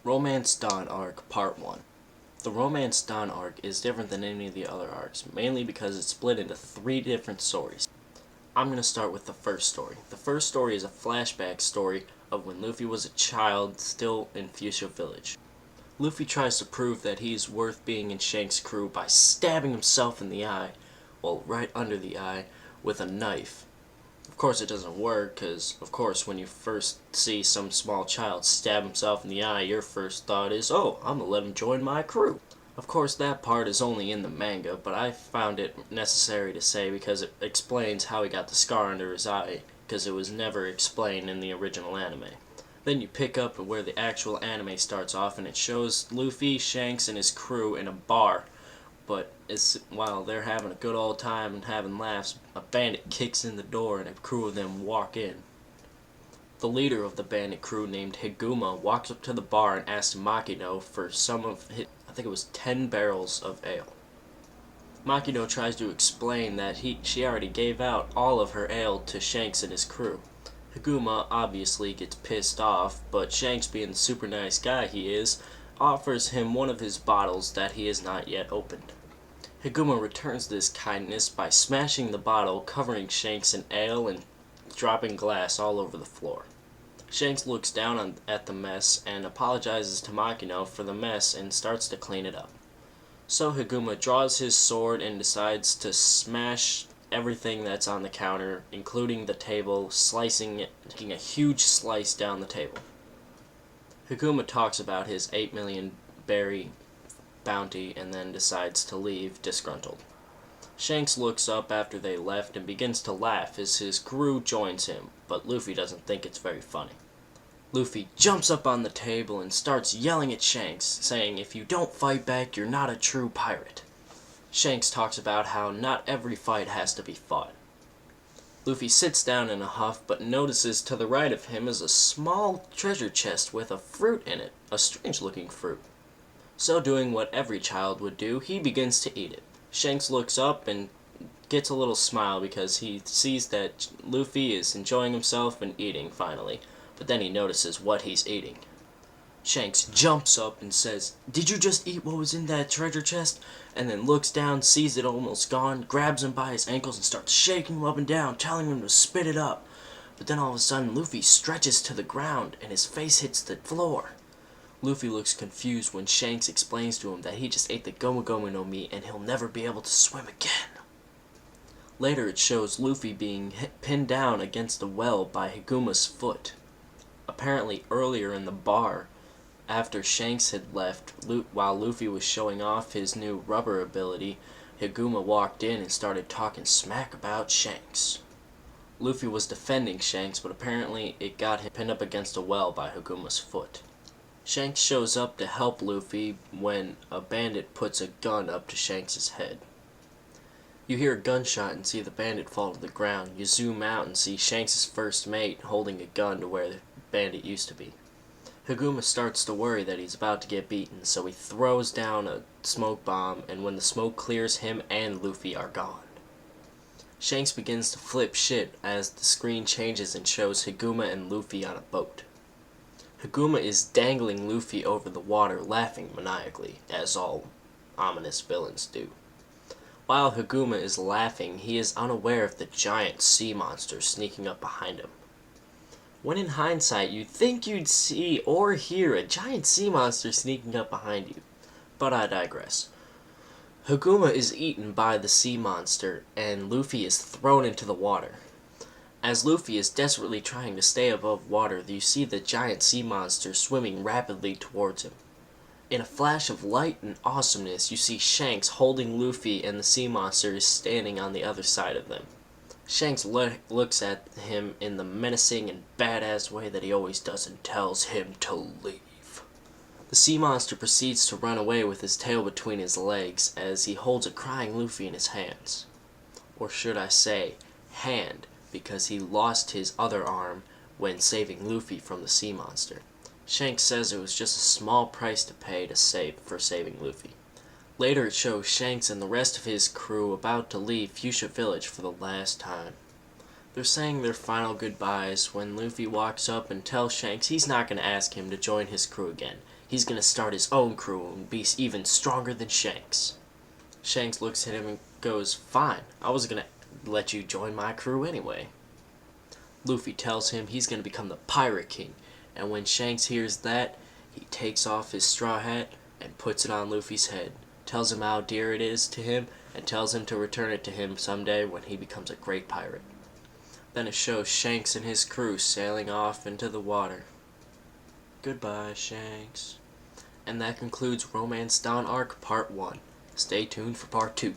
Romance Dawn Arc Part 1. The Romance Dawn arc is different than any of the other arcs, mainly because it's split into 3 different stories. I'm going to start with the first story. The first story is a flashback story of when Luffy was a child still in Fuchsia Village. Luffy tries to prove that he's worth being in Shanks' crew by stabbing himself in the eye, well, right under the eye, with a knife. Of course it doesn't work, because, of course, when you first see some small child stab himself in the eye, your first thought is, oh, I'm gonna let him join my crew. Of course, that part is only in the manga, but I found it necessary to say because it explains how he got the scar under his eye, because it was never explained in the original anime. Then you pick up where the actual anime starts off, and it shows Luffy, Shanks, and his crew in a bar. But while they're having a good old time and having laughs, a bandit kicks in the door and a crew of them walk in. The leader of the bandit crew, named Higuma, walks up to the bar and asks Makino for some of his, I think it was 10 barrels of ale. Makino tries to explain that she already gave out all of her ale to Shanks and his crew. Higuma obviously gets pissed off, but Shanks, being the super nice guy he is, offers him one of his bottles that he has not yet opened. Higuma returns this kindness by smashing the bottle, covering Shanks in ale, and dropping glass all over the floor. Shanks looks down at the mess and apologizes to Makino for the mess and starts to clean it up. So Higuma draws his sword and decides to smash everything that's on the counter, including the table, slicing it, taking a huge slice down the table. Higuma talks about his 8 million berry bounty and then decides to leave, disgruntled. Shanks looks up after they left and begins to laugh as his crew joins him, but Luffy doesn't think it's very funny. Luffy jumps up on the table and starts yelling at Shanks, saying, "If you don't fight back, you're not a true pirate." Shanks talks about how not every fight has to be fought. Luffy sits down in a huff, but notices to the right of him is a small treasure chest with a fruit in it, a strange-looking fruit. So, doing what every child would do, he begins to eat it. Shanks looks up and gets a little smile because he sees that Luffy is enjoying himself and eating, finally, but then he notices what he's eating. Shanks jumps up and says, "Did you just eat what was in that treasure chest?" And then looks down, sees it almost gone, grabs him by his ankles and starts shaking him up and down, telling him to spit it up. But then all of a sudden, Luffy stretches to the ground and his face hits the floor. Luffy looks confused when Shanks explains to him that he just ate the Gomu Gomu no Mi and he'll never be able to swim again. Later it shows Luffy being pinned down against a well by Higuma's foot. Apparently earlier in the bar, after Shanks had left, while Luffy was showing off his new rubber ability, Higuma walked in and started talking smack about Shanks. Luffy was defending Shanks, but apparently it got him pinned up against a well by Higuma's foot. Shanks shows up to help Luffy when a bandit puts a gun up to Shanks' head. You hear a gunshot and see the bandit fall to the ground. You zoom out and see Shanks' first mate holding a gun to where the bandit used to be. Higuma starts to worry that he's about to get beaten, so he throws down a smoke bomb, and when the smoke clears, him and Luffy are gone. Shanks begins to flip shit as the screen changes and shows Higuma and Luffy on a boat. Higuma is dangling Luffy over the water, laughing maniacally, as all ominous villains do. While Higuma is laughing, he is unaware of the giant sea monster sneaking up behind him. When in hindsight, you'd think you'd see or hear a giant sea monster sneaking up behind you. But I digress. Higuma is eaten by the sea monster, and Luffy is thrown into the water. As Luffy is desperately trying to stay above water, you see the giant sea monster swimming rapidly towards him. In a flash of light and awesomeness, you see Shanks holding Luffy, and the sea monster is standing on the other side of them. Shanks looks at him in the menacing and badass way that he always does and tells him to leave. The sea monster proceeds to run away with his tail between his legs as he holds a crying Luffy in his hands. Or should I say, hand, because he lost his other arm when saving Luffy from the sea monster. Shanks says it was just a small price to pay for saving Luffy. Later it shows Shanks and the rest of his crew about to leave Fuchsia Village for the last time. They're saying their final goodbyes when Luffy walks up and tells Shanks he's not going to ask him to join his crew again. He's gonna start his own crew and be even stronger than Shanks. Shanks looks at him and goes, "Fine, I was gonna let you join my crew anyway." Luffy tells him he's gonna become the Pirate King, and when Shanks hears that, he takes off his straw hat and puts it on Luffy's head, tells him how dear it is to him, and tells him to return it to him someday when he becomes a great pirate. Then it shows Shanks and his crew sailing off into the water. Goodbye, Shanks. And that concludes Romance Dawn Arc Part 1. Stay tuned for Part 2.